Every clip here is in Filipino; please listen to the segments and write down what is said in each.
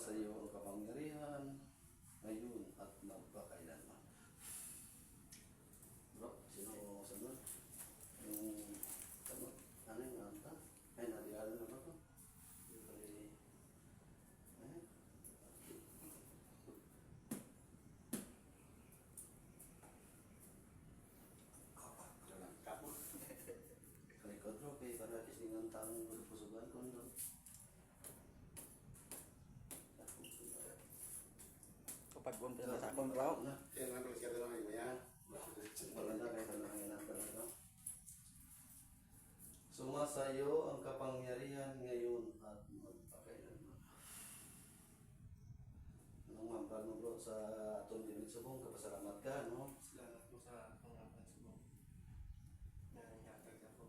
sa iyo ang kapangyarihan, ngayon at magpakailanman. Bro, sino sunod? Yung, ano yung anta? Ay, nalihalan na ba ito? Kalikod kay para kasi ng taong pusugan ko doon. Kapag umpisa sa akong bro. Yan lang kasi ito naman yung yan. Maganda kayo ito naman yan talaga. Sumasayo ang kapangyarihan ngayon at magpakailanman. Anong mampal mo bro sa atong dinisubong, kapasalamat ka, no? Salamat po sa pangapan sa mo. Nangyatag ako.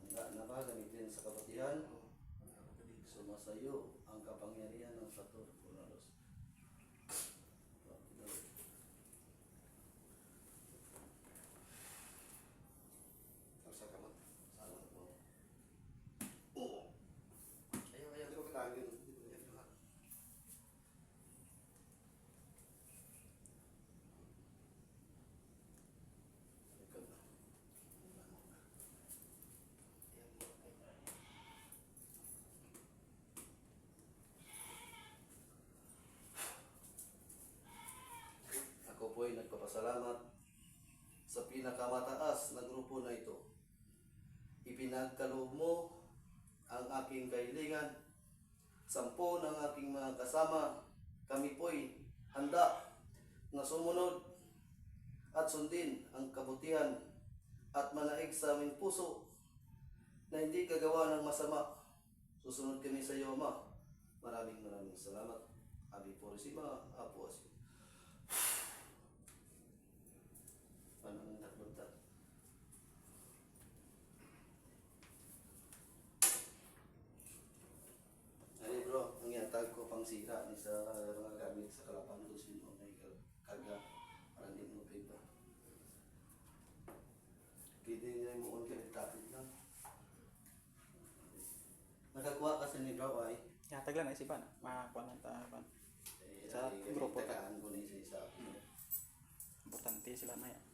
Handa na ba gamitin sa kabutihan? Pangalan ko dito. Sumasayo ang kapangyarihan ng Sator. Sa kamot. Salamat po. Oh! Ayaw, ayaw ko katagin. Ikaw na. Ako po ay nagpapasalamat sa pinakamataas na grupo na ito. Ipinagkaloob mo ang aking kahilingan. 10 ng aking mga kasama, kami po'y handa na sumunod at sundin ang kabutihan at manaig sa aming puso na hindi gagawa ng masama. Susunod kami sa iyo, Ama. Maraming salamat. Abi Purisima, Apo Asyo. Anong nagbunta? Ay bro, ang yatag ko pang sira ni sa mga gamit sa kalapan ko sino may kaga para hindi mo piba. Kidi niya mo on kay tapit lang. Nakakuha kasi ni bro ay Yatag lang isipan. Makakuha ng tapan. Sa grupo ta. tagaan ko ni sa isa. Importante sila na yan.